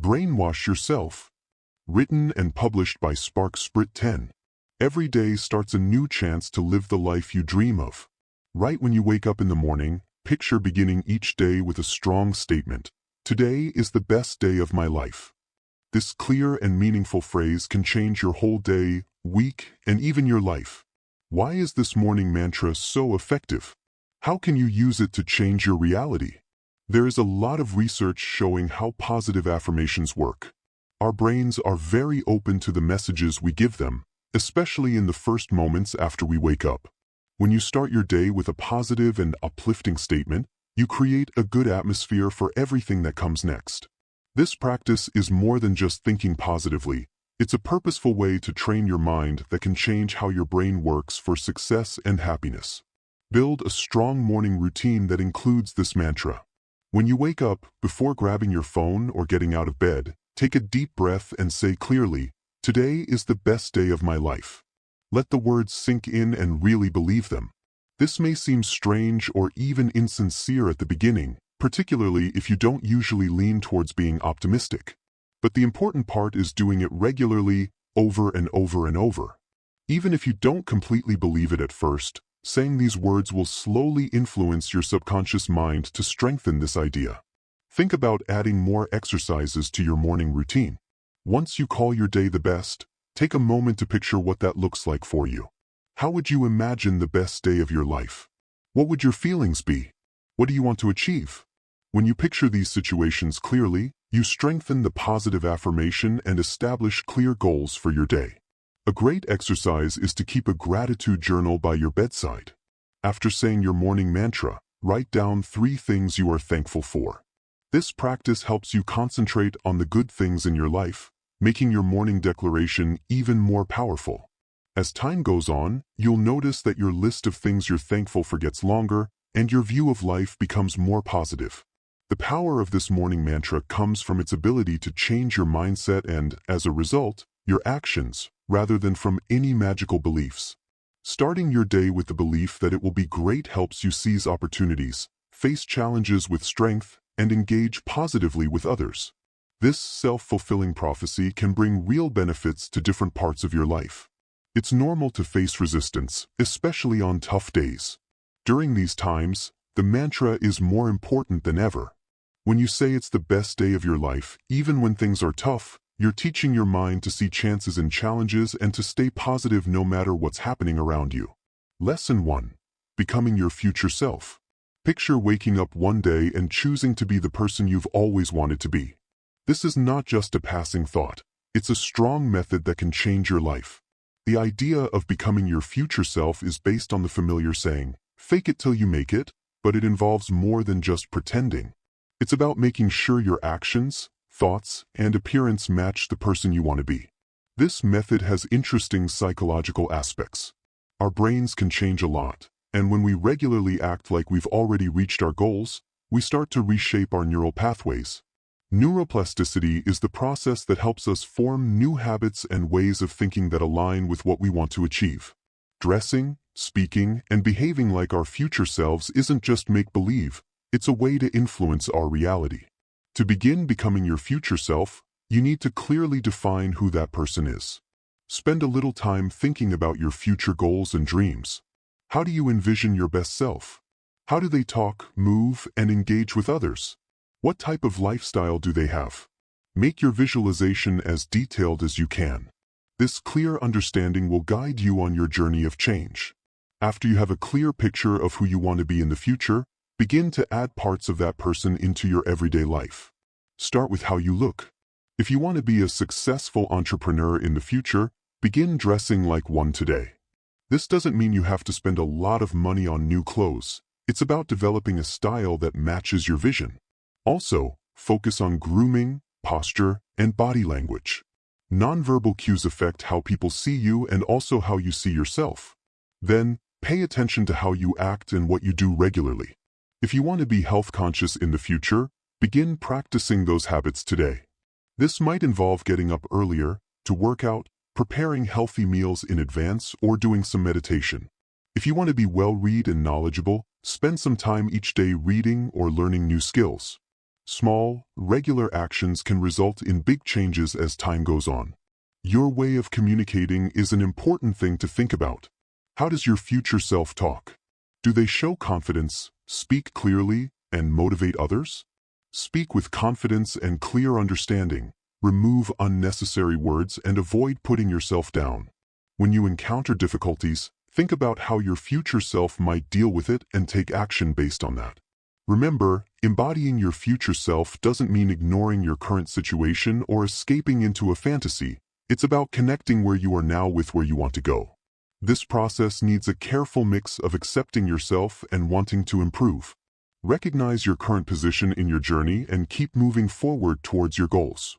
Brainwash Yourself. Written and published by Spark Sprit 10. Every day starts a new chance to live the life you dream of. Right when you wake up in the morning, picture beginning each day with a strong statement. Today is the best day of my life. This clear and meaningful phrase can change your whole day, week, and even your life. Why is this morning mantra so effective? How can you use it to change your reality? There is a lot of research showing how positive affirmations work. Our brains are very open to the messages we give them, especially in the first moments after we wake up. When you start your day with a positive and uplifting statement, you create a good atmosphere for everything that comes next. This practice is more than just thinking positively. It's a purposeful way to train your mind that can change how your brain works for success and happiness. Build a strong morning routine that includes this mantra. When you wake up, before grabbing your phone or getting out of bed, take a deep breath and say clearly, "Today is the best day of my life." Let the words sink in and really believe them. This may seem strange or even insincere at the beginning, particularly if you don't usually lean towards being optimistic. But the important part is doing it regularly, over and over and over. Even if you don't completely believe it at first, saying these words will slowly influence your subconscious mind to strengthen this idea. Think about adding more exercises to your morning routine. Once you call your day the best, take a moment to picture what that looks like for you. How would you imagine the best day of your life? What would your feelings be? What do you want to achieve? When you picture these situations clearly, you strengthen the positive affirmation and establish clear goals for your day. A great exercise is to keep a gratitude journal by your bedside. After saying your morning mantra, write down 3 things you are thankful for. This practice helps you concentrate on the good things in your life, making your morning declaration even more powerful. As time goes on, you'll notice that your list of things you're thankful for gets longer, and your view of life becomes more positive. The power of this morning mantra comes from its ability to change your mindset and, as a result, your actions, rather than from any magical beliefs. Starting your day with the belief that it will be great helps you seize opportunities, face challenges with strength, and engage positively with others. This self-fulfilling prophecy can bring real benefits to different parts of your life. It's normal to face resistance, especially on tough days. During these times, the mantra is more important than ever. When you say it's the best day of your life, even when things are tough, you're teaching your mind to see chances in challenges and to stay positive no matter what's happening around you. Lesson 1. Becoming your future self. Picture waking up one day and choosing to be the person you've always wanted to be. This is not just a passing thought. It's a strong method that can change your life. The idea of becoming your future self is based on the familiar saying, "Fake it till you make it," but it involves more than just pretending. It's about making sure your actions, thoughts, and appearance match the person you want to be. This method has interesting psychological aspects. Our brains can change a lot, and when we regularly act like we've already reached our goals, we start to reshape our neural pathways. Neuroplasticity is the process that helps us form new habits and ways of thinking that align with what we want to achieve. Dressing, speaking, and behaving like our future selves isn't just make-believe, it's a way to influence our reality. To begin becoming your future self, you need to clearly define who that person is. Spend a little time thinking about your future goals and dreams. How do you envision your best self? How do they talk, move, and engage with others? What type of lifestyle do they have? Make your visualization as detailed as you can. This clear understanding will guide you on your journey of change. After you have a clear picture of who you want to be in the future, begin to add parts of that person into your everyday life. Start with how you look. If you want to be a successful entrepreneur in the future, begin dressing like one today. This doesn't mean you have to spend a lot of money on new clothes. It's about developing a style that matches your vision. Also, focus on grooming, posture, and body language. Nonverbal cues affect how people see you and also how you see yourself. Then, pay attention to how you act and what you do regularly. If you want to be health conscious in the future, begin practicing those habits today. This might involve getting up earlier, to work out, preparing healthy meals in advance, or doing some meditation. If you want to be well-read and knowledgeable, spend some time each day reading or learning new skills. Small, regular actions can result in big changes as time goes on. Your way of communicating is an important thing to think about. How does your future self talk? Do they show confidence, speak clearly, and motivate others? Speak with confidence and clear understanding. Remove unnecessary words and avoid putting yourself down. When you encounter difficulties, think about how your future self might deal with it and take action based on that. Remember, embodying your future self doesn't mean ignoring your current situation or escaping into a fantasy. It's about connecting where you are now with where you want to go. This process needs a careful mix of accepting yourself and wanting to improve. Recognize your current position in your journey and keep moving forward towards your goals.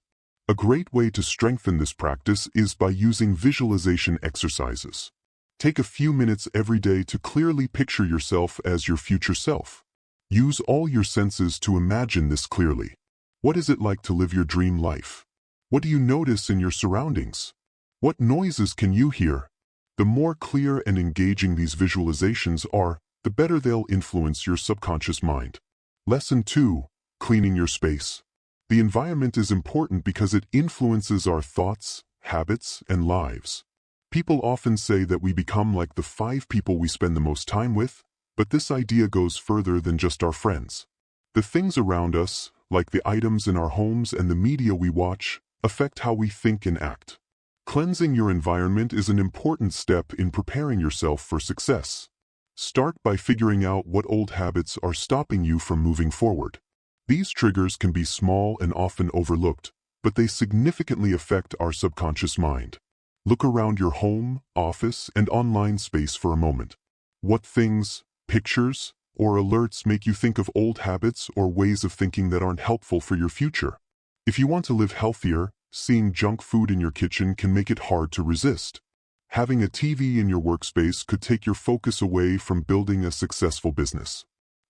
A great way to strengthen this practice is by using visualization exercises. Take a few minutes every day to clearly picture yourself as your future self. Use all your senses to imagine this clearly. What is it like to live your dream life? What do you notice in your surroundings? What noises can you hear? The more clear and engaging these visualizations are, the better they'll influence your subconscious mind. Lesson 2. Cleaning your space. The environment is important because it influences our thoughts, habits, and lives. People often say that we become like the 5 people we spend the most time with, but this idea goes further than just our friends. The things around us, like the items in our homes and the media we watch, affect how we think and act. Cleansing your environment is an important step in preparing yourself for success. Start by figuring out what old habits are stopping you from moving forward. These triggers can be small and often overlooked, but they significantly affect our subconscious mind. Look around your home, office, and online space for a moment. What things, pictures, or alerts make you think of old habits or ways of thinking that aren't helpful for your future? If you want to live healthier, seeing junk food in your kitchen can make it hard to resist. Having a TV in your workspace could take your focus away from building a successful business.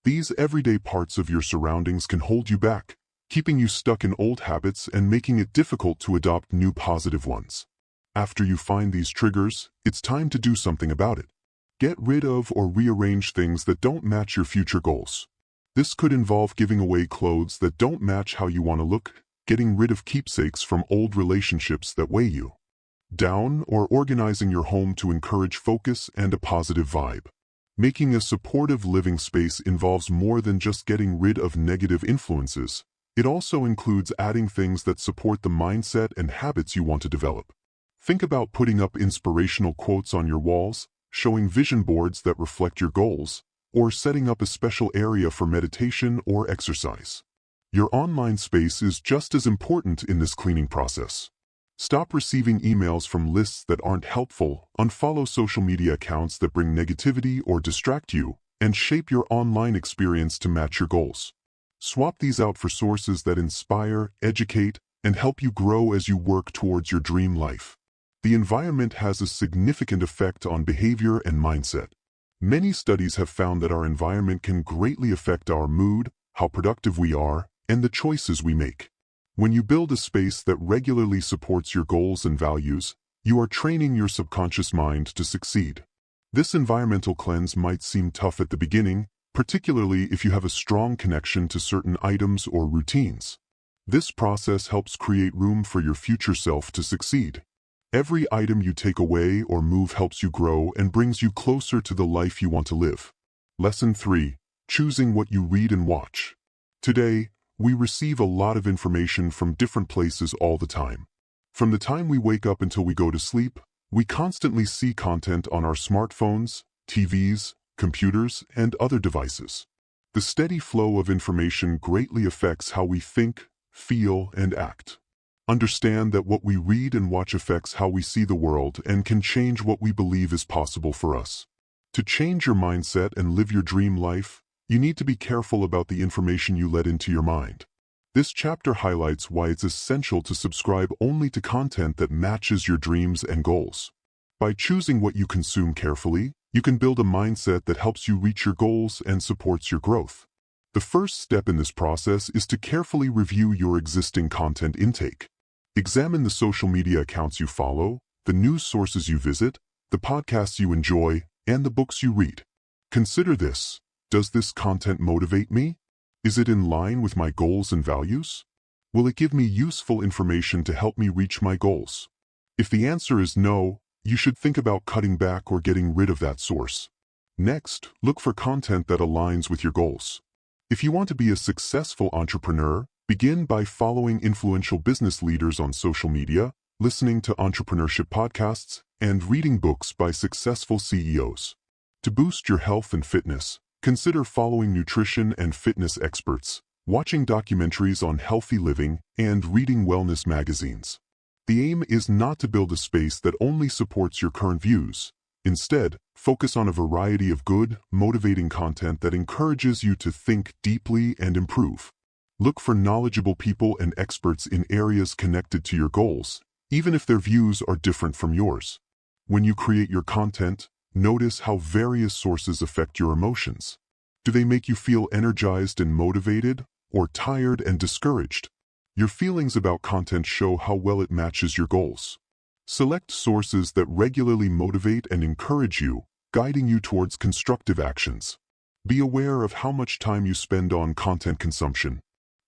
These everyday parts of your surroundings can hold you back, keeping you stuck in old habits and making it difficult to adopt new positive ones. After you find these triggers, it's time to do something about it. Get rid of or rearrange things that don't match your future goals. This could involve giving away clothes that don't match how you want to look, getting rid of keepsakes from old relationships that weigh you down, or organizing your home to encourage focus and a positive vibe. Making a supportive living space involves more than just getting rid of negative influences. It also includes adding things that support the mindset and habits you want to develop. Think about putting up inspirational quotes on your walls, showing vision boards that reflect your goals, or setting up a special area for meditation or exercise. Your online space is just as important in this cleaning process. Stop receiving emails from lists that aren't helpful, unfollow social media accounts that bring negativity or distract you, and shape your online experience to match your goals. Swap these out for sources that inspire, educate, and help you grow as you work towards your dream life. The environment has a significant effect on behavior and mindset. Many studies have found that our environment can greatly affect our mood, how productive we are, and the choices we make. When you build a space that regularly supports your goals and values, you are training your subconscious mind to succeed. This environmental cleanse might seem tough at the beginning, particularly if you have a strong connection to certain items or routines. This process helps create room for your future self to succeed. Every item you take away or move helps you grow and brings you closer to the life you want to live. Lesson 3. Choosing what you read and watch. Today, we receive a lot of information from different places all the time. From the time we wake up until we go to sleep, we constantly see content on our smartphones, TVs, computers, and other devices. The steady flow of information greatly affects how we think, feel, and act. Understand that what we read and watch affects how we see the world and can change what we believe is possible for us. To change your mindset and live your dream life, you need to be careful about the information you let into your mind. This chapter highlights why it's essential to subscribe only to content that matches your dreams and goals. By choosing what you consume carefully, you can build a mindset that helps you reach your goals and supports your growth. The first step in this process is to carefully review your existing content intake. Examine the social media accounts you follow, the news sources you visit, the podcasts you enjoy, and the books you read. Consider this. Does this content motivate me? Is it in line with my goals and values? Will it give me useful information to help me reach my goals? If the answer is no, you should think about cutting back or getting rid of that source. Next, look for content that aligns with your goals. If you want to be a successful entrepreneur, begin by following influential business leaders on social media, listening to entrepreneurship podcasts, and reading books by successful CEOs. To boost your health and fitness, consider following nutrition and fitness experts, watching documentaries on healthy living, and reading wellness magazines. The aim is not to build a space that only supports your current views. Instead, focus on a variety of good, motivating content that encourages you to think deeply and improve. Look for knowledgeable people and experts in areas connected to your goals, even if their views are different from yours. When you create your content, notice how various sources affect your emotions. Do they make you feel energized and motivated, or tired and discouraged? Your feelings about content show how well it matches your goals. Select sources that regularly motivate and encourage you, guiding you towards constructive actions. Be aware of how much time you spend on content consumption.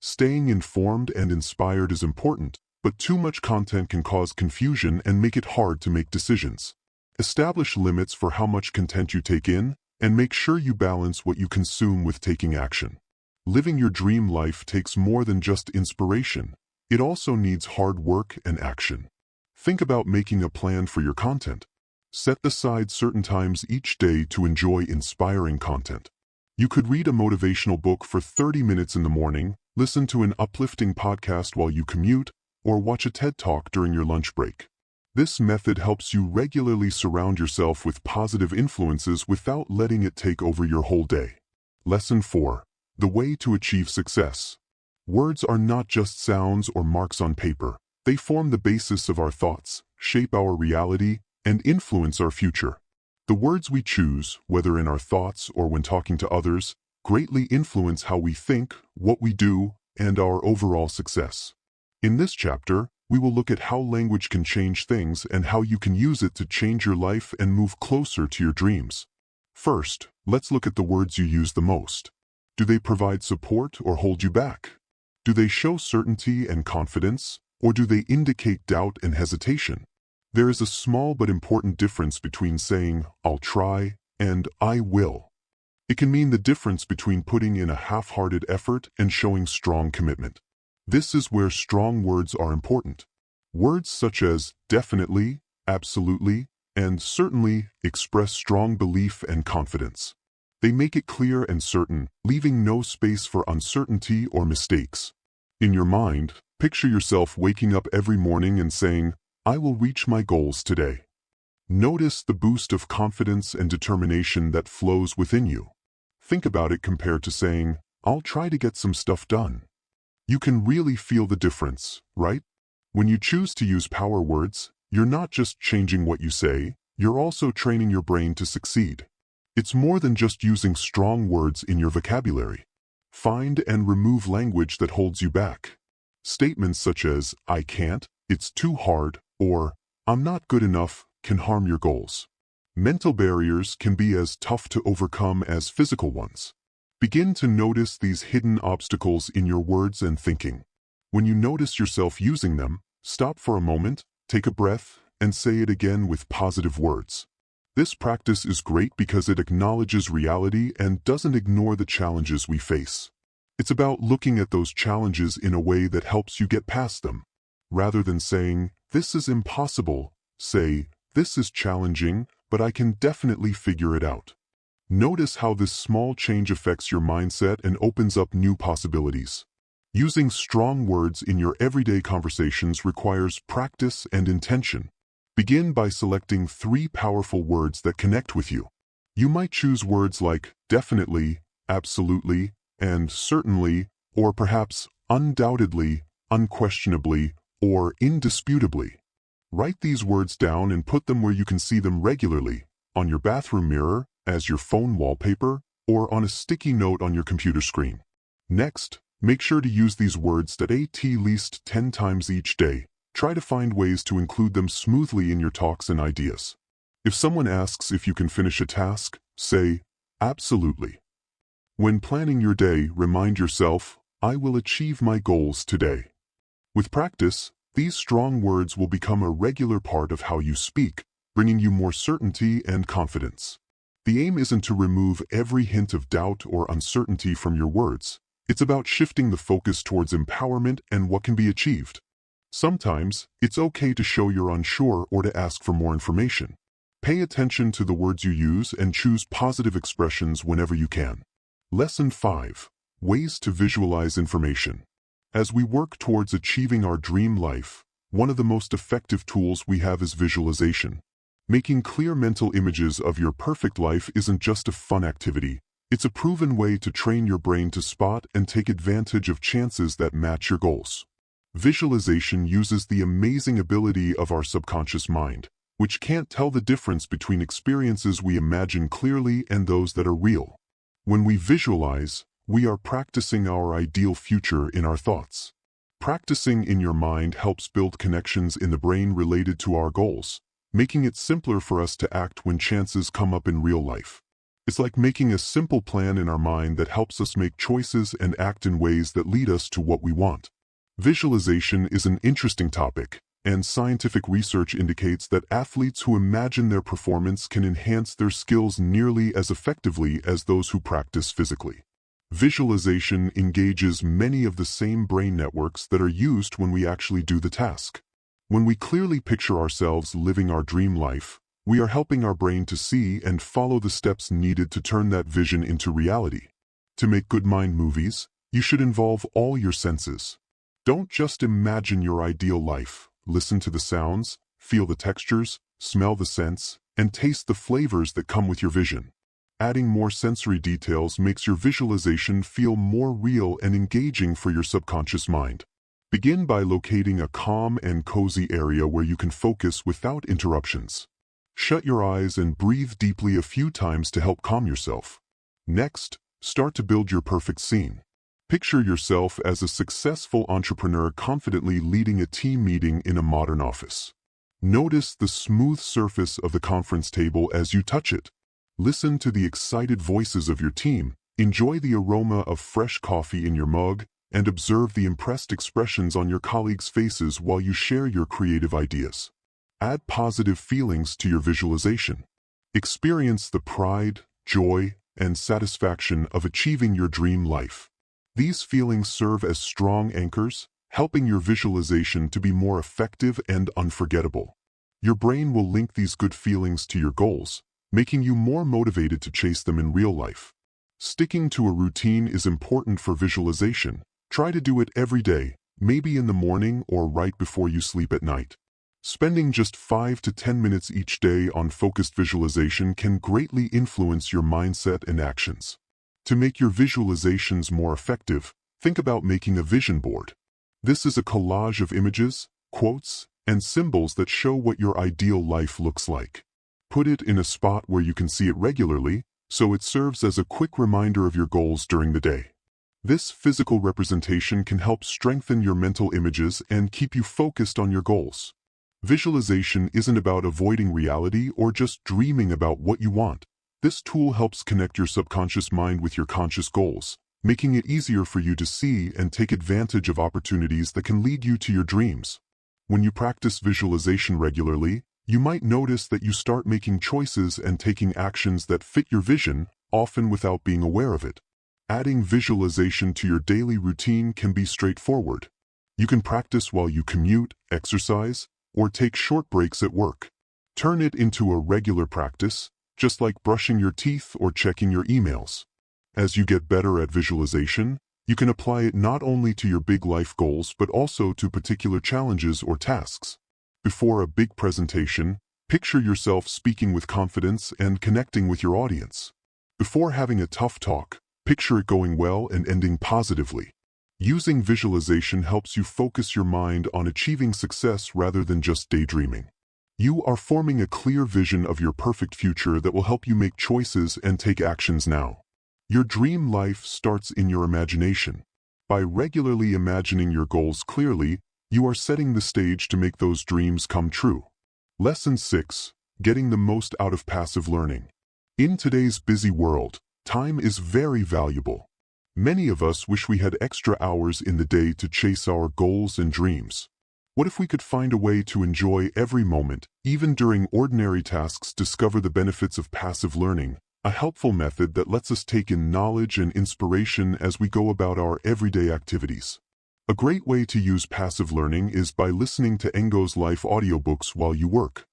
Staying informed and inspired is important, but too much content can cause confusion and make it hard to make decisions. Establish limits for how much content you take in, and make sure you balance what you consume with taking action. Living your dream life takes more than just inspiration. It also needs hard work and action. Think about making a plan for your content. Set aside certain times each day to enjoy inspiring content. You could read a motivational book for 30 minutes in the morning, listen to an uplifting podcast while you commute, or watch a TED Talk during your lunch break. This method helps you regularly surround yourself with positive influences without letting it take over your whole day. Lesson 4. The way to achieve success. Words are not just sounds or marks on paper. They form the basis of our thoughts, shape our reality, and influence our future. The words we choose, whether in our thoughts or when talking to others, greatly influence how we think, what we do, and our overall success. In this chapter, we will look at how language can change things and how you can use it to change your life and move closer to your dreams. First, let's look at the words you use the most. Do they provide support or hold you back? Do they show certainty and confidence, or do they indicate doubt and hesitation? There is a small but important difference between saying, "I'll try," and "I will." It can mean the difference between putting in a half-hearted effort and showing strong commitment. This is where strong words are important. Words such as definitely, absolutely, and certainly express strong belief and confidence. They make it clear and certain, leaving no space for uncertainty or mistakes. In your mind, picture yourself waking up every morning and saying, "I will reach my goals today." Notice the boost of confidence and determination that flows within you. Think about it compared to saying, "I'll try to get some stuff done." You can really feel the difference, right? When you choose to use power words, you're not just changing what you say, you're also training your brain to succeed. It's more than just using strong words in your vocabulary. Find and remove language that holds you back. Statements such as, "I can't," "It's too hard," or "I'm not good enough" can harm your goals. Mental barriers can be as tough to overcome as physical ones. Begin to notice these hidden obstacles in your words and thinking. When you notice yourself using them, stop for a moment, take a breath, and say it again with positive words. This practice is great because it acknowledges reality and doesn't ignore the challenges we face. It's about looking at those challenges in a way that helps you get past them. Rather than saying, "This is impossible," say, "This is challenging, but I can definitely figure it out." Notice how this small change affects your mindset and opens up new possibilities. Using strong words in your everyday conversations requires practice and intention. Begin by selecting 3 powerful words that connect with you. You might choose words like definitely, absolutely, and certainly, or perhaps undoubtedly, unquestionably, or indisputably. Write these words down and put them where you can see them regularly, on your bathroom mirror, as your phone wallpaper, or on a sticky note on your computer screen. Next, make sure to use these words at least 10 times each day. Try to find ways to include them smoothly in your talks and ideas. If someone asks if you can finish a task, say, "Absolutely." When planning your day, remind yourself, I will achieve my goals today. With practice, these strong words will become a regular part of how you speak, bringing you more certainty and confidence. The aim isn't to remove every hint of doubt or uncertainty from your words. It's about shifting the focus towards empowerment and what can be achieved. Sometimes, it's okay to show you're unsure or to ask for more information. Pay attention to the words you use and choose positive expressions whenever you can. Lesson 5. Ways to visualize information. As we work towards achieving our dream life, one of the most effective tools we have is visualization. Making clear mental images of your perfect life isn't just a fun activity. It's a proven way to train your brain to spot and take advantage of chances that match your goals. Visualization uses the amazing ability of our subconscious mind, which can't tell the difference between experiences we imagine clearly and those that are real. When we visualize, we are practicing our ideal future in our thoughts. Practicing in your mind helps build connections in the brain related to our goals, making it simpler for us to act when chances come up in real life. It's like making a simple plan in our mind that helps us make choices and act in ways that lead us to what we want. Visualization is an interesting topic, and scientific research indicates that athletes who imagine their performance can enhance their skills nearly as effectively as those who practice physically. Visualization engages many of the same brain networks that are used when we actually do the task. When we clearly picture ourselves living our dream life, we are helping our brain to see and follow the steps needed to turn that vision into reality. To make good mind movies, you should involve all your senses. Don't just imagine your ideal life. Listen to the sounds, feel the textures, smell the scents, and taste the flavors that come with your vision. Adding more sensory details makes your visualization feel more real and engaging for your subconscious mind. Begin by locating a calm and cozy area where you can focus without interruptions. Shut your eyes and breathe deeply a few times to help calm yourself. Next, start to build your perfect scene. Picture yourself as a successful entrepreneur confidently leading a team meeting in a modern office. Notice the smooth surface of the conference table as you touch it. Listen to the excited voices of your team, enjoy the aroma of fresh coffee in your mug, and observe the impressed expressions on your colleagues' faces while you share your creative ideas. Add positive feelings to your visualization. Experience the pride, joy, and satisfaction of achieving your dream life. These feelings serve as strong anchors, helping your visualization to be more effective and unforgettable. Your brain will link these good feelings to your goals, making you more motivated to chase them in real life. Sticking to a routine is important for visualization. Try to do it every day, maybe in the morning or right before you sleep at night. Spending just 5 to 10 minutes each day on focused visualization can greatly influence your mindset and actions. To make your visualizations more effective, think about making a vision board. This is a collage of images, quotes, and symbols that show what your ideal life looks like. Put it in a spot where you can see it regularly, so it serves as a quick reminder of your goals during the day. This physical representation can help strengthen your mental images and keep you focused on your goals. Visualization isn't about avoiding reality or just dreaming about what you want. This tool helps connect your subconscious mind with your conscious goals, making it easier for you to see and take advantage of opportunities that can lead you to your dreams. When you practice visualization regularly, you might notice that you start making choices and taking actions that fit your vision, often without being aware of it. Adding visualization to your daily routine can be straightforward. You can practice while you commute, exercise, or take short breaks at work. Turn it into a regular practice, just like brushing your teeth or checking your emails. As you get better at visualization, you can apply it not only to your big life goals but also to particular challenges or tasks. Before a big presentation, picture yourself speaking with confidence and connecting with your audience. Before having a tough talk, picture it going well and ending positively. Using visualization helps you focus your mind on achieving success rather than just daydreaming. You are forming a clear vision of your perfect future that will help you make choices and take actions now. Your dream life starts in your imagination. By regularly imagining your goals clearly, you are setting the stage to make those dreams come true. Lesson 6. Getting the most out of passive learning. In today's busy world, Time is very valuable. Many of us wish we had extra hours in the day to chase our goals and dreams. What if we could find a way to enjoy every moment, even during ordinary tasks? Discover the benefits of passive learning, a helpful method that lets us take in knowledge and inspiration as we go about our everyday activities. A great way to use passive learning is by listening to Engo's life audiobooks while you work.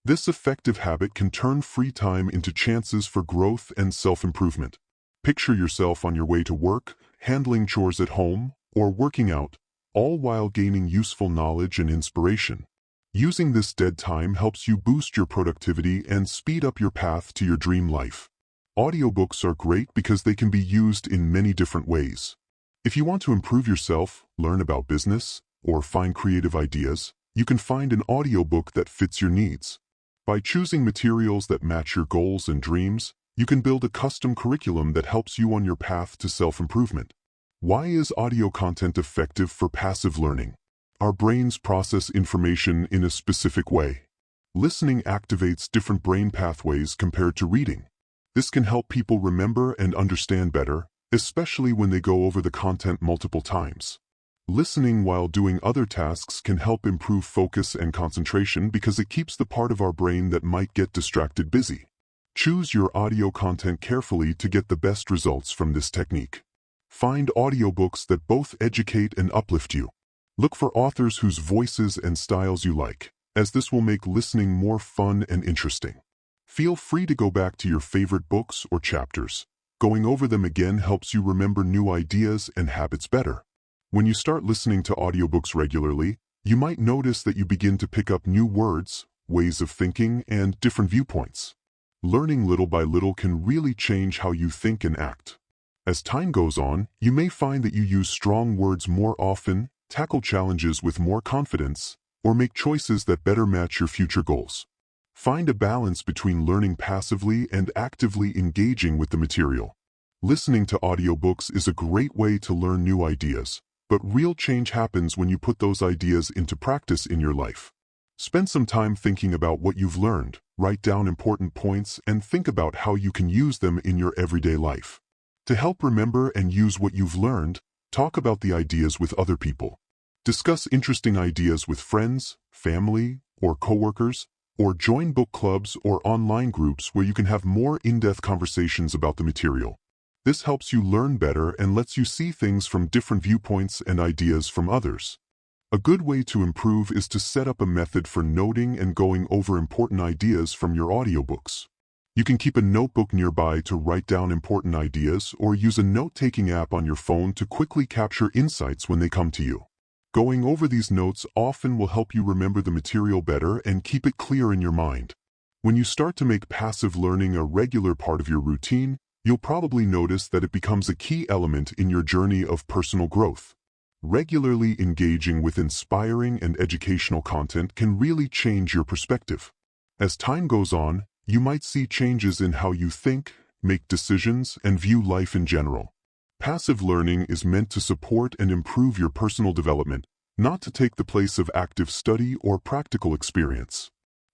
This effective habit can turn free time into chances for growth and self-improvement. Picture yourself on your way to work, handling chores at home, or working out, all while gaining useful knowledge and inspiration. Using this dead time helps you boost your productivity and speed up your path to your dream life. Audiobooks are great because they can be used in many different ways. If you want to improve yourself, learn about business, or find creative ideas, you can find an audiobook that fits your needs. By choosing materials that match your goals and dreams, you can build a custom curriculum that helps you on your path to self-improvement. Why is audio content effective for passive learning? Our brains process information in a specific way. Listening activates different brain pathways compared to reading. This can help people remember and understand better, especially when they go over the content multiple times. Listening while doing other tasks can help improve focus and concentration because it keeps the part of our brain that might get distracted busy. Choose your audio content carefully to get the best results from this technique. Find audiobooks that both educate and uplift you. Look for authors whose voices and styles you like, as this will make listening more fun and interesting. Feel free to go back to your favorite books or chapters. Going over them again helps you remember new ideas and habits better. When you start listening to audiobooks regularly, you might notice that you begin to pick up new words, ways of thinking, and different viewpoints. Learning little by little can really change how you think and act. As time goes on, you may find that you use strong words more often, tackle challenges with more confidence, or make choices that better match your future goals. Find a balance between learning passively and actively engaging with the material. Listening to audiobooks is a great way to learn new ideas, but real change happens when you put those ideas into practice in your life. Spend some time thinking about what you've learned, write down important points, and think about how you can use them in your everyday life. To help remember and use what you've learned, talk about the ideas with other people. Discuss interesting ideas with friends, family, or coworkers, or join book clubs or online groups where you can have more in-depth conversations about the material. This helps you learn better and lets you see things from different viewpoints and ideas from others. A good way to improve is to set up a method for noting and going over important ideas from your audiobooks. You can keep a notebook nearby to write down important ideas or use a note-taking app on your phone to quickly capture insights when they come to you. Going over these notes often will help you remember the material better and keep it clear in your mind. When you start to make passive learning a regular part of your routine, you'll probably notice that it becomes a key element in your journey of personal growth. Regularly engaging with inspiring and educational content can really change your perspective. As time goes on, you might see changes in how you think, make decisions, and view life in general. Passive learning is meant to support and improve your personal development, not to take the place of active study or practical experience.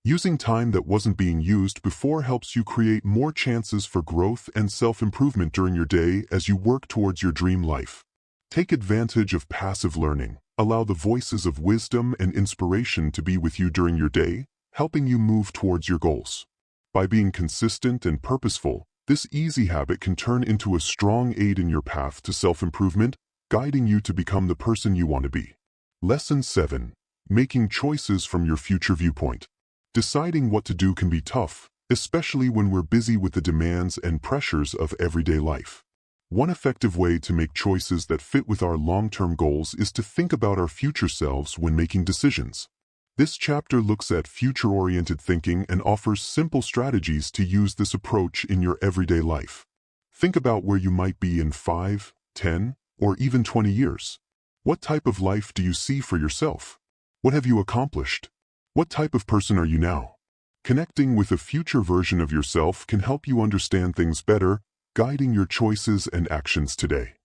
Using time that wasn't being used before helps you create more chances for growth and self-improvement during your day as you work towards your dream life. Take advantage of passive learning. Allow the voices of wisdom and inspiration to be with you during your day, helping you move towards your goals. By being consistent and purposeful, this easy habit can turn into a strong aid in your path to self-improvement, guiding you to become the person you want to be. Lesson 7. Making choices from your future viewpoint. Deciding what to do can be tough, especially when we're busy with the demands and pressures of everyday life. One effective way to make choices that fit with our long-term goals is to think about our future selves when making decisions. This chapter looks at future-oriented thinking and offers simple strategies to use this approach in your everyday life. Think about where you might be in 5, 10, or even 20 years. What type of life do you see for yourself? What have you accomplished? What type of person are you now? Connecting with a future version of yourself can help you understand things better, guiding your choices and actions today.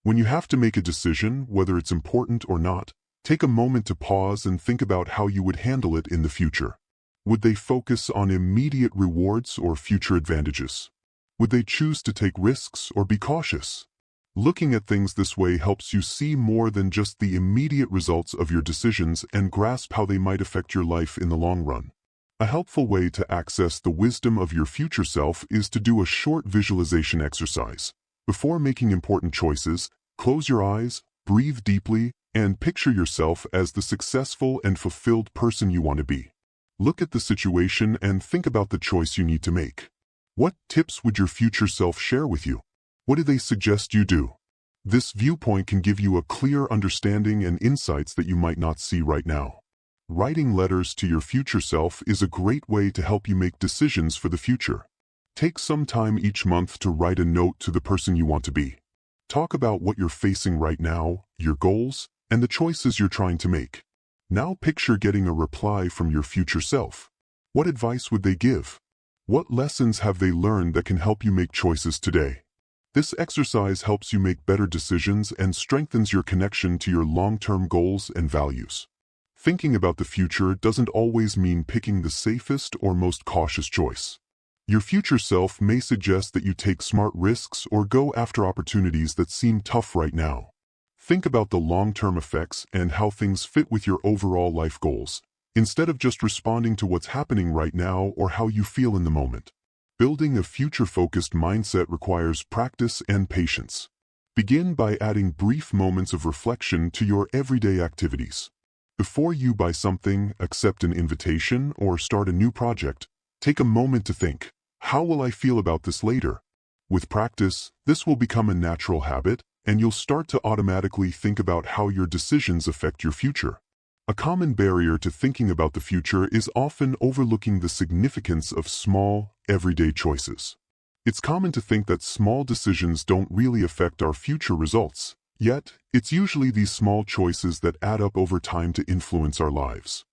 When you have to make a decision, whether it's important or not, take a moment to pause and think about how you would handle it in the future. Would they focus on immediate rewards or future advantages? Would they choose to take risks or be cautious? Looking at things this way helps you see more than just the immediate results of your decisions and grasp how they might affect your life in the long run. A helpful way to access the wisdom of your future self is to do a short visualization exercise. Before making important choices, close your eyes, breathe deeply, and picture yourself as the successful and fulfilled person you want to be. Look at the situation and think about the choice you need to make. What tips would your future self share with you? What do they suggest you do? This viewpoint can give you a clear understanding and insights that you might not see right now. Writing letters to your future self is a great way to help you make decisions for the future. Take some time each month to write a note to the person you want to be. Talk about what you're facing right now, your goals, and the choices you're trying to make. Now picture getting a reply from your future self. What advice would they give? What lessons have they learned that can help you make choices today? This exercise helps you make better decisions and strengthens your connection to your long-term goals and values. Thinking about the future doesn't always mean picking the safest or most cautious choice. Your future self may suggest that you take smart risks or go after opportunities that seem tough right now. Think about the long-term effects and how things fit with your overall life goals, instead of just responding to what's happening right now or how you feel in the moment. Building a future-focused mindset requires practice and patience. Begin by adding brief moments of reflection to your everyday activities. Before you buy something, accept an invitation, or start a new project, take a moment to think, how will I feel about this later? With practice, this will become a natural habit, and you'll start to automatically think about how your decisions affect your future. A common barrier to thinking about the future is often overlooking the significance of small, everyday choices. It's common to think that small decisions don't really affect our future results. Yet, it's usually these small choices that add up over time to influence our lives.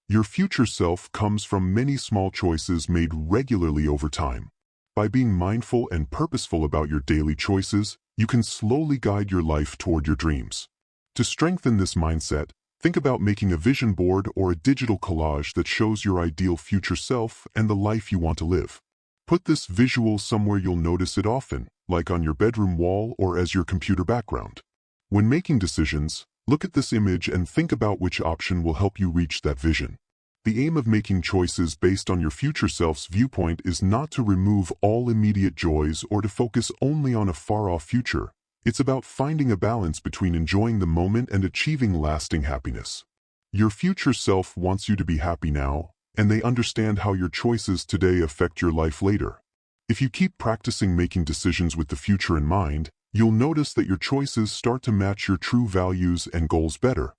Your future self comes from many small choices made regularly over time. By being mindful and purposeful about your daily choices, you can slowly guide your life toward your dreams. To strengthen this mindset, think about making a vision board or a digital collage that shows your ideal future self and the life you want to live. Put this visual somewhere you'll notice it often, like on your bedroom wall or as your computer background. When making decisions, look at this image and think about which option will help you reach that vision. The aim of making choices based on your future self's viewpoint is not to remove all immediate joys or to focus only on a far-off future. It's about finding a balance between enjoying the moment and achieving lasting happiness. Your future self wants you to be happy now, and they understand how your choices today affect your life later. If you keep practicing making decisions with the future in mind, you'll notice that your choices start to match your true values and goals better.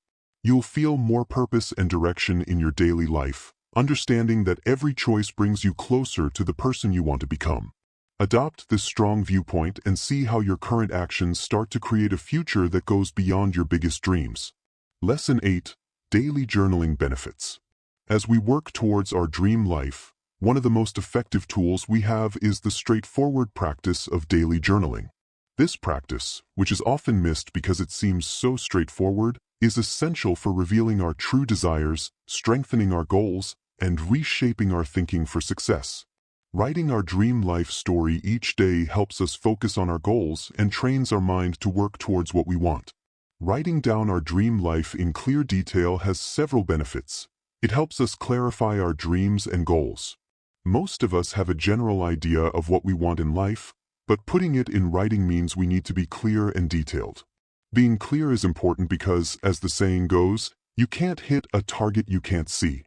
You'll feel more purpose and direction in your daily life, understanding that every choice brings you closer to the person you want to become. Adopt this strong viewpoint and see how your current actions start to create a future that goes beyond your biggest dreams. Lesson 8. Daily Journaling Benefits. As we work towards our dream life, one of the most effective tools we have is the straightforward practice of daily journaling. This practice, which is often missed because it seems so straightforward, is essential for revealing our true desires, strengthening our goals, and reshaping our thinking for success. Writing our dream life story each day helps us focus on our goals and trains our mind to work towards what we want. Writing down our dream life in clear detail has several benefits. It helps us clarify our dreams and goals. Most of us have a general idea of what we want in life, but putting it in writing means we need to be clear and detailed. Being clear is important because, as the saying goes, you can't hit a target you can't see.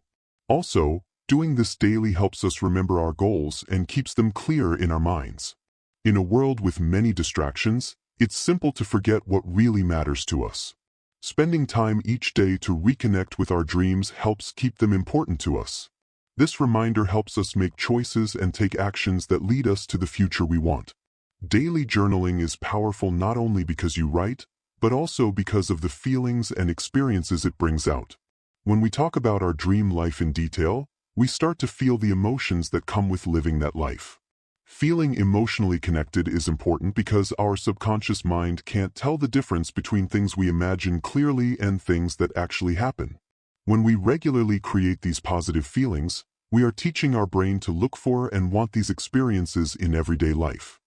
Also, doing this daily helps us remember our goals and keeps them clear in our minds. In a world with many distractions, it's simple to forget what really matters to us. Spending time each day to reconnect with our dreams helps keep them important to us. This reminder helps us make choices and take actions that lead us to the future we want. Daily journaling is powerful not only because you write, but also because of the feelings and experiences it brings out. When we talk about our dream life in detail, we start to feel the emotions that come with living that life. Feeling emotionally connected is important because our subconscious mind can't tell the difference between things we imagine clearly and things that actually happen. When we regularly create these positive feelings, We are teaching our brain to look for and want these experiences in everyday life.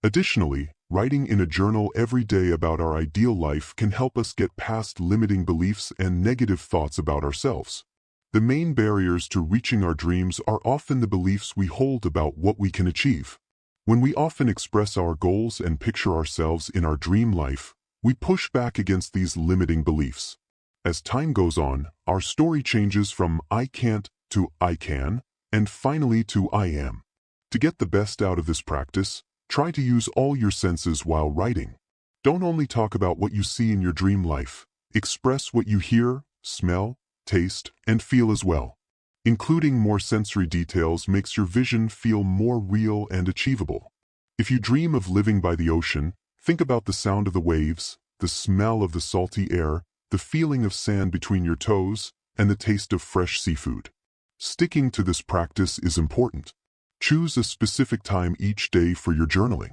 Additionally, writing in a journal every day about our ideal life can help us get past limiting beliefs and negative thoughts about ourselves. The main barriers to reaching our dreams are often the beliefs we hold about what we can achieve. When we often express our goals and picture ourselves in our dream life, we push back against these limiting beliefs. As time goes on, our story changes from "I can't" to "I can," and finally to "I am." To get the best out of this practice, try to use all your senses while writing. Don't only talk about what you see in your dream life. Express what you hear, smell, taste, and feel as well. Including more sensory details makes your vision feel more real and achievable. If you dream of living by the ocean, think about the sound of the waves, the smell of the salty air, the feeling of sand between your toes, and the taste of fresh seafood. Sticking to this practice is important. Choose a specific time each day for your journaling.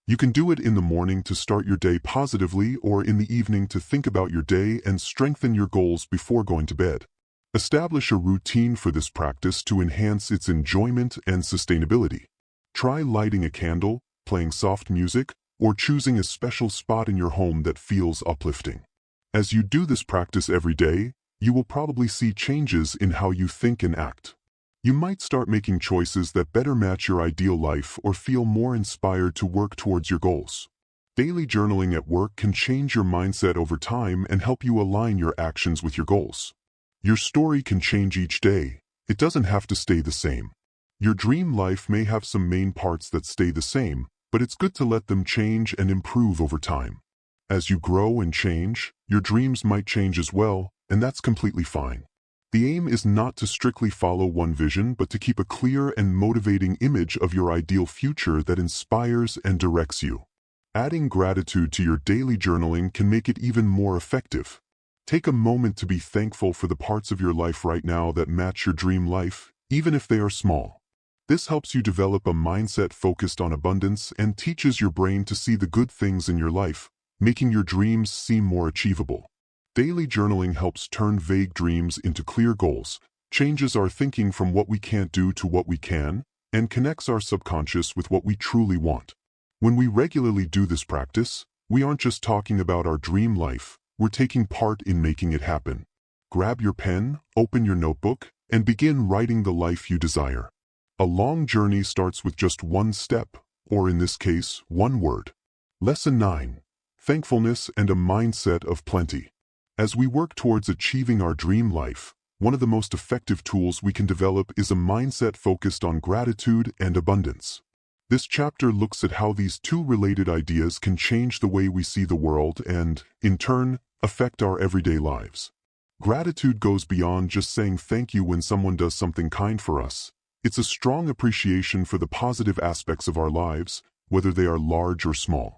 You can do it in the morning to start your day positively or in the evening to think about your day and strengthen your goals before going to bed. Establish a routine for this practice to enhance its enjoyment and sustainability. Try lighting a candle, playing soft music, or choosing a special spot in your home that feels uplifting. As you do this practice every day, you will probably see changes in how you think and act. You might start making choices that better match your ideal life or feel more inspired to work towards your goals. Daily journaling at work can change your mindset over time and help you align your actions with your goals. Your story can change each day. It doesn't have to stay the same. Your dream life may have some main parts that stay the same, but it's good to let them change and improve over time. As you grow and change, your dreams might change as well, and that's completely fine. The aim is not to strictly follow one vision, but to keep a clear and motivating image of your ideal future that inspires and directs you. Adding gratitude to your daily journaling can make it even more effective. Take a moment to be thankful for the parts of your life right now that match your dream life, even if they are small. This helps you develop a mindset focused on abundance and teaches your brain to see the good things in your life, making your dreams seem more achievable. Daily journaling helps turn vague dreams into clear goals, changes our thinking from what we can't do to what we can, and connects our subconscious with what we truly want. When we regularly do this practice, we aren't just talking about our dream life, we're taking part in making it happen. Grab your pen, open your notebook, and begin writing the life you desire. A long journey starts with just one step, or in this case, one word. Lesson 9. Thankfulness and a mindset of plenty. As we work towards achieving our dream life, one of the most effective tools we can develop is a mindset focused on gratitude and abundance. This chapter looks at how these two related ideas can change the way we see the world and, in turn, affect our everyday lives. Gratitude goes beyond just saying thank you when someone does something kind for us. It's a strong appreciation for the positive aspects of our lives, whether they are large or small.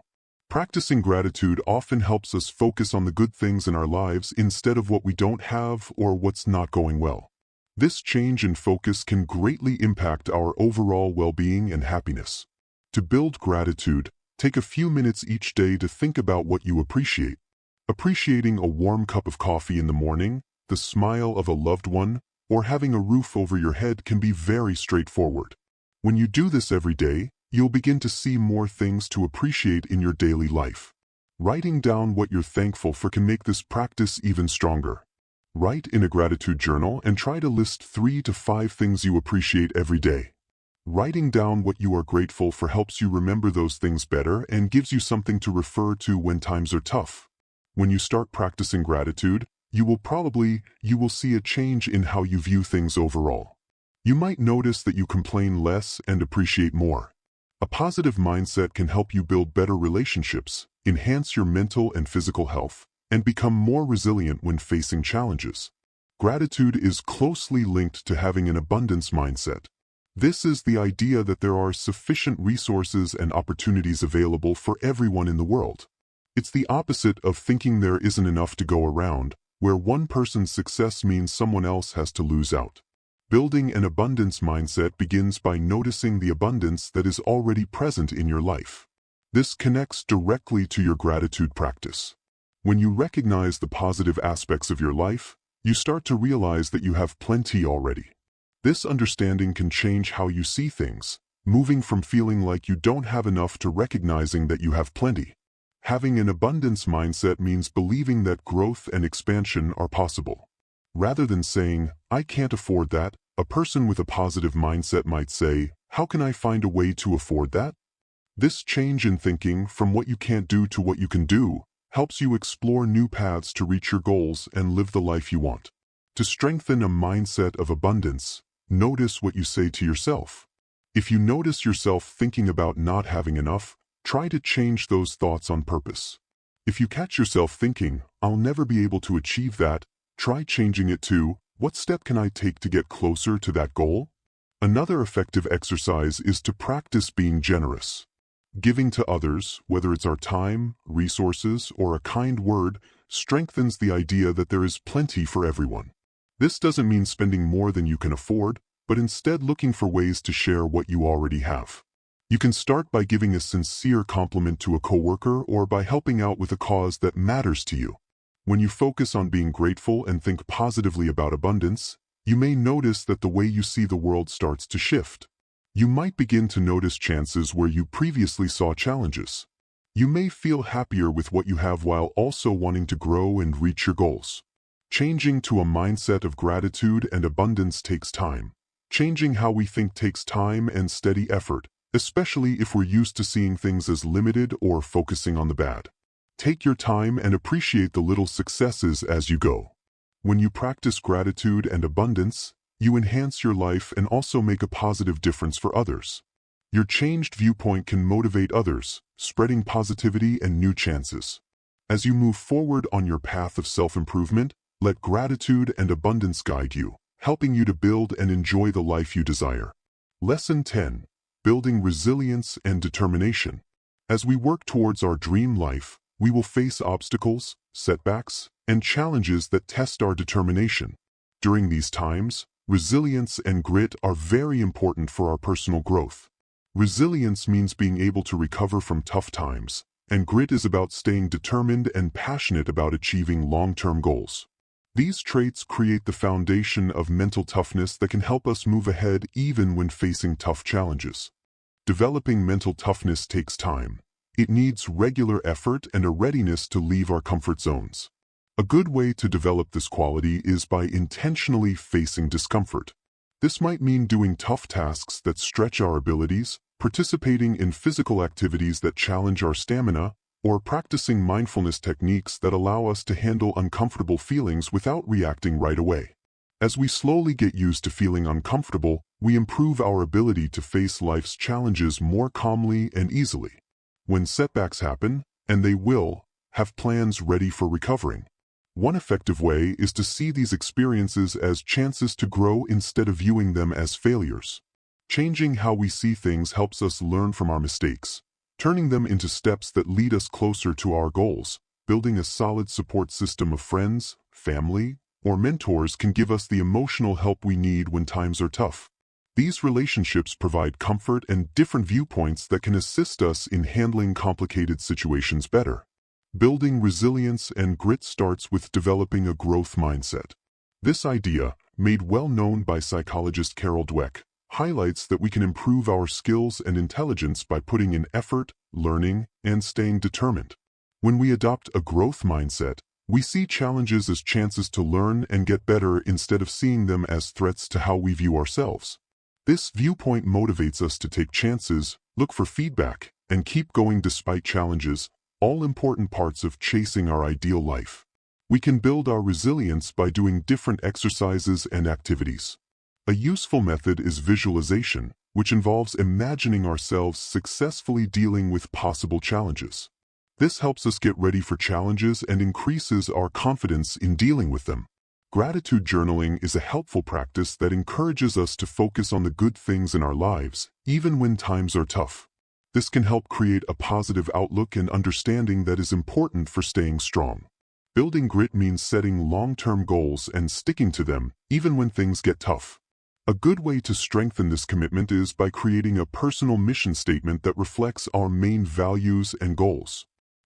Practicing gratitude often helps us focus on the good things in our lives instead of what we don't have or what's not going well. This change in focus can greatly impact our overall well-being and happiness. To build gratitude, take a few minutes each day to think about what you appreciate. Appreciating a warm cup of coffee in the morning, the smile of a loved one, or having a roof over your head can be very straightforward. When you do this every day, you'll begin to see more things to appreciate in your daily life. Writing down what you're thankful for can make this practice even stronger. Write in a gratitude journal and try to list 3 to 5 things you appreciate every day. Writing down what you are grateful for helps you remember those things better and gives you something to refer to when times are tough. When you start practicing gratitude, you will see a change in how you view things overall. You might notice that you complain less and appreciate more. A positive mindset can help you build better relationships, enhance your mental and physical health, and become more resilient when facing challenges. Gratitude is closely linked to having an abundance mindset. This is the idea that there are sufficient resources and opportunities available for everyone in the world. It's the opposite of thinking there isn't enough to go around, where one person's success means someone else has to lose out. Building an abundance mindset begins by noticing the abundance that is already present in your life. This connects directly to your gratitude practice. When you recognize the positive aspects of your life, you start to realize that you have plenty already. This understanding can change how you see things, moving from feeling like you don't have enough to recognizing that you have plenty. Having an abundance mindset means believing that growth and expansion are possible. Rather than saying, "I can't afford that," a person with a positive mindset might say, "How can I find a way to afford that?" This change in thinking from what you can't do to what you can do helps you explore new paths to reach your goals and live the life you want. To strengthen a mindset of abundance, notice what you say to yourself. If you notice yourself thinking about not having enough, try to change those thoughts on purpose. If you catch yourself thinking, "I'll never be able to achieve that," try changing it to, "What step can I take to get closer to that goal?" Another effective exercise is to practice being generous. Giving to others, whether it's our time, resources, or a kind word, strengthens the idea that there is plenty for everyone. This doesn't mean spending more than you can afford, but instead looking for ways to share what you already have. You can start by giving a sincere compliment to a coworker or by helping out with a cause that matters to you. When you focus on being grateful and think positively about abundance, you may notice that the way you see the world starts to shift. You might begin to notice chances where you previously saw challenges. You may feel happier with what you have while also wanting to grow and reach your goals. Changing to a mindset of gratitude and abundance takes time. Changing how we think takes time and steady effort, especially if we're used to seeing things as limited or focusing on the bad. Take your time and appreciate the little successes as you go. When you practice gratitude and abundance, you enhance your life and also make a positive difference for others. Your changed viewpoint can motivate others, spreading positivity and new chances. As you move forward on your path of self-improvement, let gratitude and abundance guide you, helping you to build and enjoy the life you desire. Lesson 10. Building resilience and determination. As we work towards our dream life, we will face obstacles, setbacks, and challenges that test our determination. During these times, resilience and grit are very important for our personal growth. Resilience means being able to recover from tough times, and grit is about staying determined and passionate about achieving long-term goals. These traits create the foundation of mental toughness that can help us move ahead even when facing tough challenges. Developing mental toughness takes time. It needs regular effort and a readiness to leave our comfort zones. A good way to develop this quality is by intentionally facing discomfort. This might mean doing tough tasks that stretch our abilities, participating in physical activities that challenge our stamina, or practicing mindfulness techniques that allow us to handle uncomfortable feelings without reacting right away. As we slowly get used to feeling uncomfortable, we improve our ability to face life's challenges more calmly and easily. When setbacks happen, and they will, have plans ready for recovering. One effective way is to see these experiences as chances to grow instead of viewing them as failures. Changing how we see things helps us learn from our mistakes, turning them into steps that lead us closer to our goals. Building a solid support system of friends, family, or mentors can give us the emotional help we need when times are tough. These relationships provide comfort and different viewpoints that can assist us in handling complicated situations better. Building resilience and grit starts with developing a growth mindset. This idea, made well known by psychologist Carol Dweck, highlights that we can improve our skills and intelligence by putting in effort, learning, and staying determined. When we adopt a growth mindset, we see challenges as chances to learn and get better instead of seeing them as threats to how we view ourselves. This viewpoint motivates us to take chances, look for feedback, and keep going despite challenges, all important parts of chasing our ideal life. We can build our resilience by doing different exercises and activities. A useful method is visualization, which involves imagining ourselves successfully dealing with possible challenges. This helps us get ready for challenges and increases our confidence in dealing with them. Gratitude journaling is a helpful practice that encourages us to focus on the good things in our lives, even when times are tough. This can help create a positive outlook and understanding that is important for staying strong. Building grit means setting long-term goals and sticking to them, even when things get tough. A good way to strengthen this commitment is by creating a personal mission statement that reflects our main values and goals.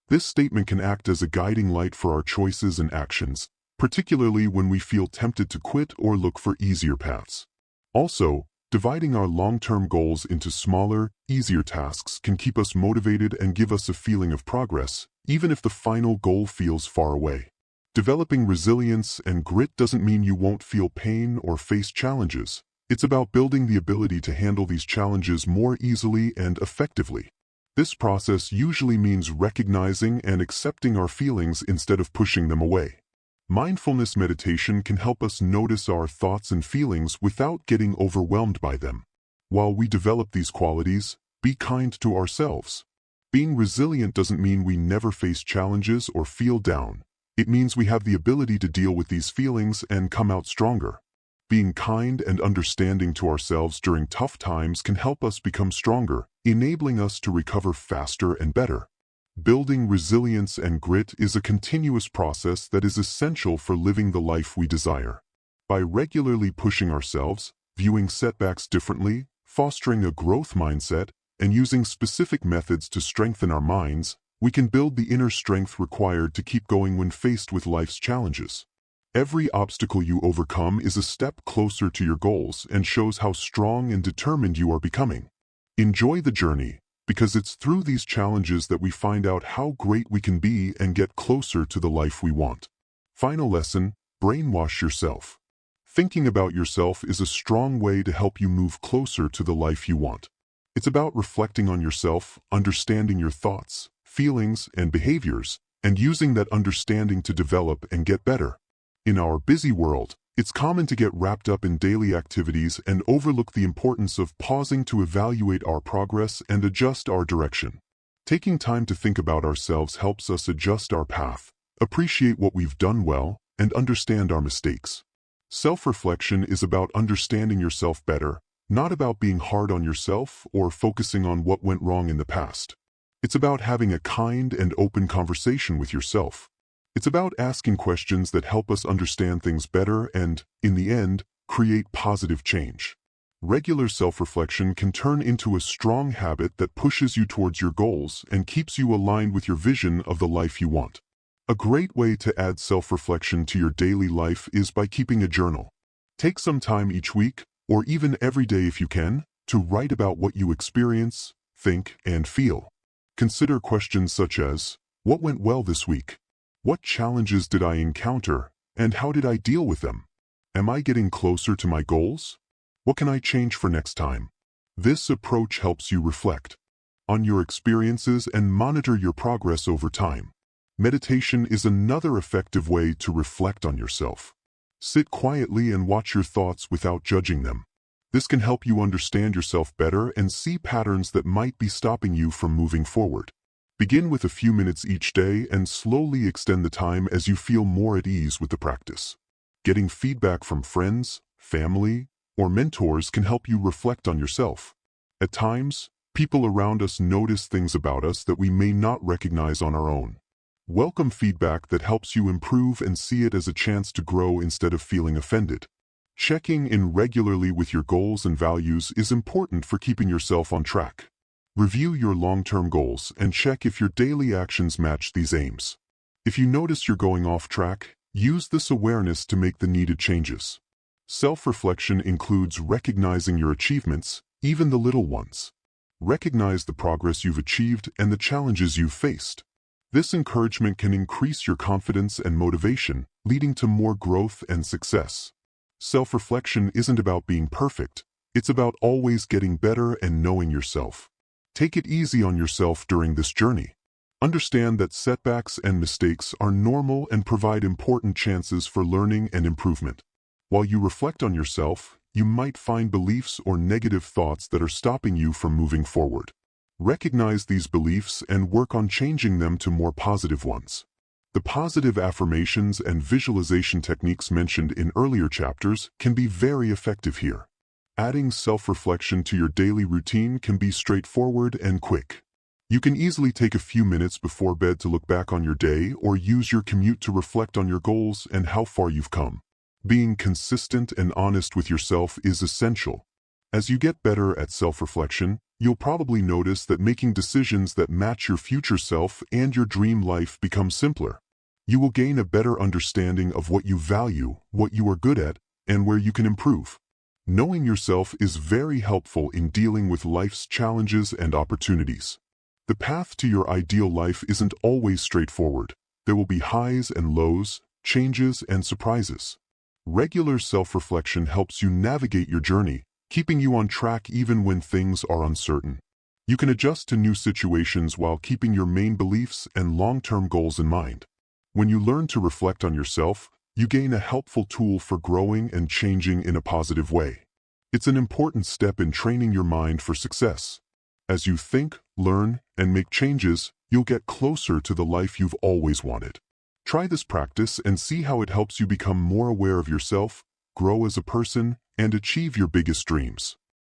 This statement can act as a guiding light for our choices and actions, particularly when we feel tempted to quit or look for easier paths. Also, dividing our long-term goals into smaller, easier tasks can keep us motivated and give us a feeling of progress, even if the final goal feels far away. Developing resilience and grit doesn't mean you won't feel pain or face challenges. It's about building the ability to handle these challenges more easily and effectively. This process usually means recognizing and accepting our feelings instead of pushing them away. Mindfulness meditation can help us notice our thoughts and feelings without getting overwhelmed by them. While we develop these qualities, be kind to ourselves. Being resilient doesn't mean we never face challenges or feel down. It means we have the ability to deal with these feelings and come out stronger. Being kind and understanding to ourselves during tough times can help us become stronger, enabling us to recover faster and better. Building resilience and grit is a continuous process that is essential for living the life we desire. By regularly pushing ourselves, viewing setbacks differently, fostering a growth mindset, and using specific methods to strengthen our minds, we can build the inner strength required to keep going when faced with life's challenges. Every obstacle you overcome is a step closer to your goals and shows how strong and determined you are becoming. Enjoy the journey, because it's through these challenges that we find out how great we can be and get closer to the life we want. Final lesson: brainwash yourself. Thinking about yourself is a strong way to help you move closer to the life you want. It's about reflecting on yourself, understanding your thoughts, feelings, and behaviors, and using that understanding to develop and get better. In our busy world, it's common to get wrapped up in daily activities and overlook the importance of pausing to evaluate our progress and adjust our direction. Taking time to think about ourselves helps us adjust our path, appreciate what we've done well, and understand our mistakes. Self-reflection is about understanding yourself better, not about being hard on yourself or focusing on what went wrong in the past. It's about having a kind and open conversation with yourself. It's about asking questions that help us understand things better and, in the end, create positive change. Regular self-reflection can turn into a strong habit that pushes you towards your goals and keeps you aligned with your vision of the life you want. A great way to add self-reflection to your daily life is by keeping a journal. Take some time each week, or even every day if you can, to write about what you experience, think, and feel. Consider questions such as, what went well this week? What challenges did I encounter, and how did I deal with them? Am I getting closer to my goals? What can I change for next time? This approach helps you reflect on your experiences and monitor your progress over time. Meditation is another effective way to reflect on yourself. Sit quietly and watch your thoughts without judging them. This can help you understand yourself better and see patterns that might be stopping you from moving forward. Begin with a few minutes each day and slowly extend the time as you feel more at ease with the practice. Getting feedback from friends, family, or mentors can help you reflect on yourself. At times, people around us notice things about us that we may not recognize on our own. Welcome feedback that helps you improve and see it as a chance to grow instead of feeling offended. Checking in regularly with your goals and values is important for keeping yourself on track. Review your long-term goals and check if your daily actions match these aims. If you notice you're going off track, use this awareness to make the needed changes. Self-reflection includes recognizing your achievements, even the little ones. Recognize the progress you've achieved and the challenges you've faced. This encouragement can increase your confidence and motivation, leading to more growth and success. Self-reflection isn't about being perfect. It's about always getting better and knowing yourself. Take it easy on yourself during this journey. Understand that setbacks and mistakes are normal and provide important chances for learning and improvement. While you reflect on yourself, you might find beliefs or negative thoughts that are stopping you from moving forward. Recognize these beliefs and work on changing them to more positive ones. The positive affirmations and visualization techniques mentioned in earlier chapters can be very effective here. Adding self-reflection to your daily routine can be straightforward and quick. You can easily take a few minutes before bed to look back on your day or use your commute to reflect on your goals and how far you've come. Being consistent and honest with yourself is essential. As you get better at self-reflection, you'll probably notice that making decisions that match your future self and your dream life become simpler. You will gain a better understanding of what you value, what you are good at, and where you can improve. Knowing yourself is very helpful in dealing with life's challenges and opportunities. The path to your ideal life isn't always straightforward. There will be highs and lows, changes and surprises. Regular self-reflection helps you navigate your journey, keeping you on track even when things are uncertain. You can adjust to new situations while keeping your main beliefs and long-term goals in mind. When you learn to reflect on yourself, you gain a helpful tool for growing and changing in a positive way. It's an important step in training your mind for success. As you think, learn, and make changes, you'll get closer to the life you've always wanted. Try this practice and see how it helps you become more aware of yourself, grow as a person, and achieve your biggest dreams.